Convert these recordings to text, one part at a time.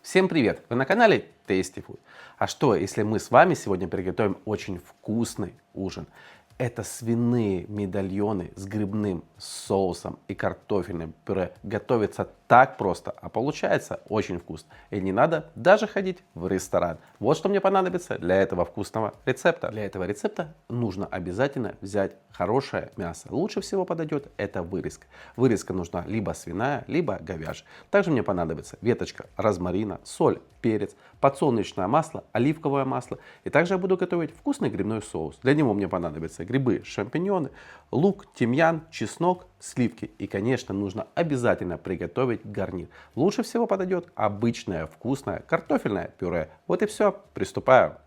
Всем привет! Вы на канале Tasty Food. А что, если мы с вами сегодня приготовим очень вкусный ужин? Это свиные медальоны с грибным соусом и картофельным пюре. Готовится так просто, а получается очень вкусно. И не надо даже ходить в ресторан. Вот что мне понадобится для этого вкусного рецепта. Для этого рецепта нужно обязательно взять хорошее мясо. Лучше всего подойдет это вырезка. Вырезка нужна либо свиная, либо говяжья. Также мне понадобится веточка розмарина, соль, перец, подсолнечное масло, оливковое масло. И также я буду готовить вкусный грибной соус. Для него мне понадобятся грибы, шампиньоны, лук, тимьян, чеснок, сливки. И, конечно, нужно обязательно приготовить гарнир. Лучше всего подойдет обычное вкусное картофельное пюре. Вот и все. Приступаю.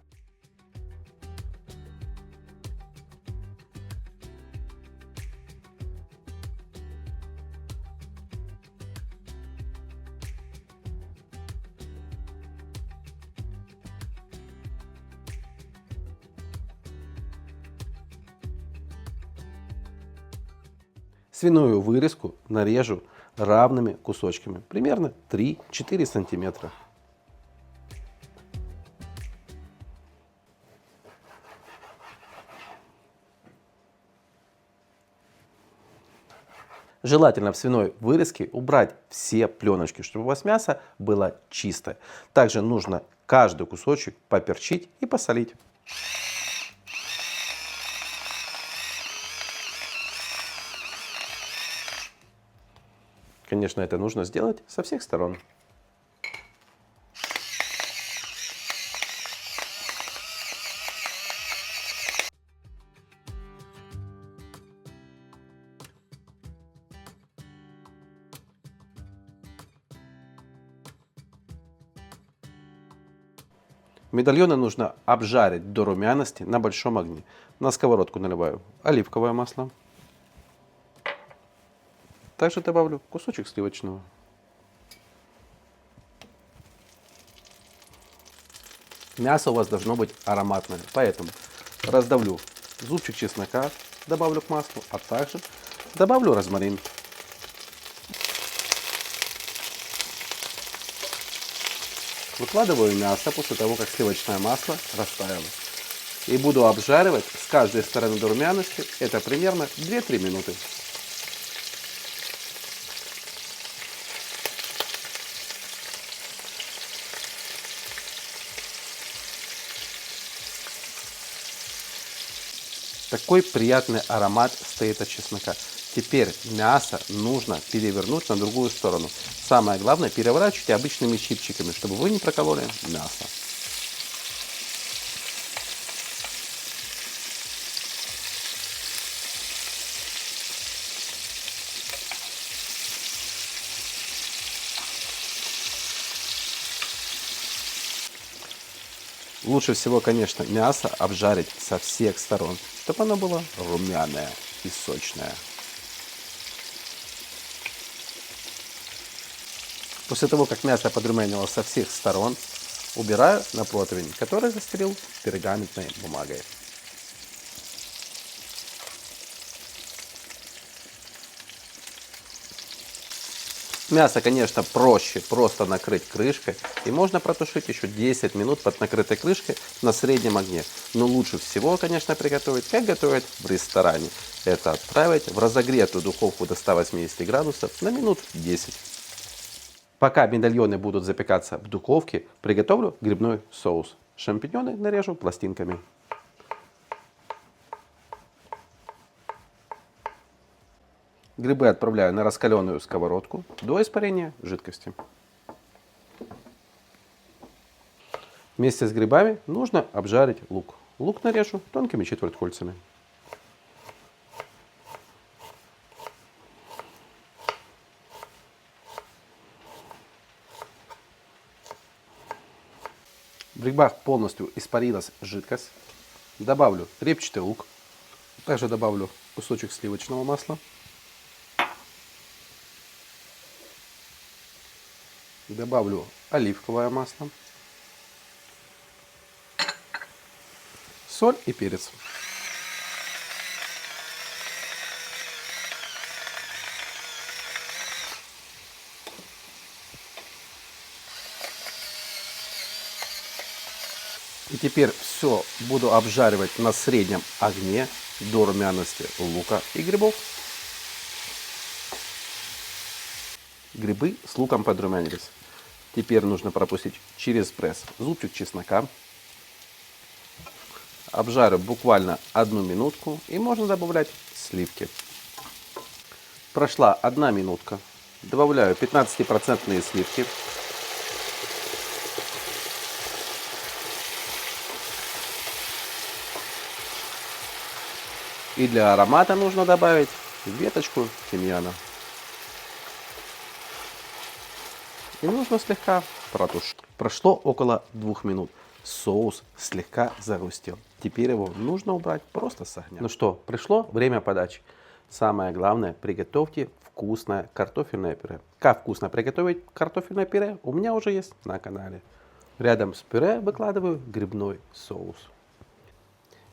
Свиную вырезку нарежу равными кусочками, примерно 3-4 сантиметра. Желательно в свиной вырезке убрать все пленочки, чтобы у вас мясо было чистое. Также нужно каждый кусочек поперчить и посолить. Конечно, это нужно сделать со всех сторон. Медальоны нужно обжарить до румяности на большом огне. На сковородку наливаю оливковое масло. Также добавлю кусочек сливочного. Мясо у вас должно быть ароматное, поэтому раздавлю зубчик чеснока, добавлю к маслу, а также добавлю розмарин. Выкладываю мясо после того, как сливочное масло растаяло. И буду обжаривать с каждой стороны до румяности. Это примерно 2-3 минуты. Такой приятный аромат стоит от чеснока. Теперь мясо нужно перевернуть на другую сторону. Самое главное, переворачивайте обычными щипчиками, чтобы вы не прокололи мясо. Лучше всего, конечно, мясо обжарить со всех сторон, чтобы оно было румяное и сочное. После того, как мясо подрумянилось со всех сторон, убираю на противень, который застелил пергаментной бумагой. Мясо, конечно, проще просто накрыть крышкой. И можно протушить еще 10 минут под накрытой крышкой на среднем огне. Но лучше всего, конечно, приготовить, как готовят в ресторане. Это отправить в разогретую духовку до 180 градусов на минут 10. Пока медальоны будут запекаться в духовке, приготовлю грибной соус. Шампиньоны нарежу пластинками. Грибы отправляю на раскаленную сковородку до испарения жидкости. Вместе с грибами нужно обжарить лук. Лук нарежу тонкими четвертькольцами. В грибах полностью испарилась жидкость. Добавлю репчатый лук. Также добавлю кусочек сливочного масла. Добавлю оливковое масло, соль и перец. И теперь все буду обжаривать на среднем огне до румяности лука и грибов. Грибы с луком подрумянились. Теперь нужно пропустить через пресс зубчик чеснока. Обжарю буквально 1 минутку и можно добавлять сливки. Прошла 1 минутка. Добавляю 15% сливки. И для аромата нужно добавить веточку тимьяна. И нужно слегка протушить. Прошло около 2 минут. Соус слегка загустел. Теперь его нужно убрать просто с огня. Ну что, пришло время подачи. Самое главное, приготовьте вкусное картофельное пюре. Как вкусно приготовить картофельное пюре, у меня уже есть на канале. Рядом с пюре выкладываю грибной соус.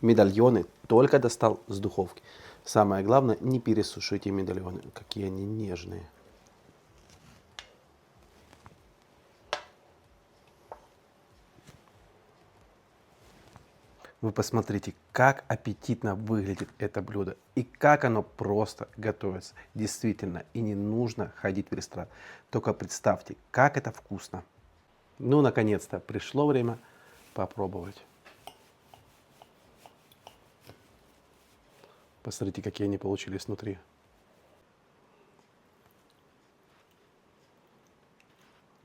Медальоны только достал с духовки. Самое главное, не пересушите медальоны, какие они нежные. Вы посмотрите, как аппетитно выглядит это блюдо и как оно просто готовится. Действительно, и не нужно ходить в ресторан. Только представьте, как это вкусно. Ну, наконец-то пришло время попробовать. Посмотрите, какие они получились внутри.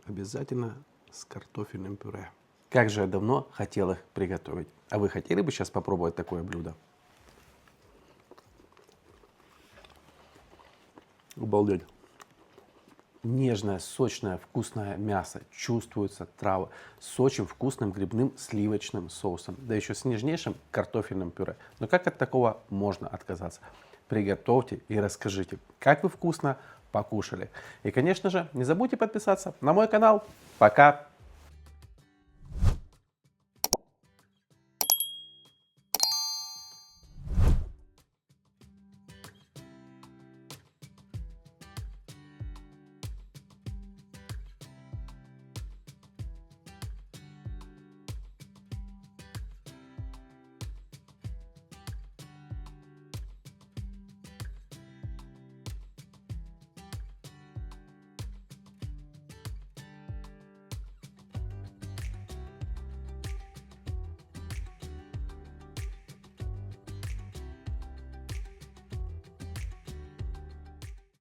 Обязательно с картофельным пюре. Как же я давно хотел их приготовить. А вы хотели бы сейчас попробовать такое блюдо? Обалдеть. Нежное, сочное, вкусное мясо. Чувствуются травы с очень вкусным грибным сливочным соусом. Да еще с нежнейшим картофельным пюре. Но как от такого можно отказаться? Приготовьте и расскажите, как вы вкусно покушали. И, конечно же, не забудьте подписаться на мой канал. Пока!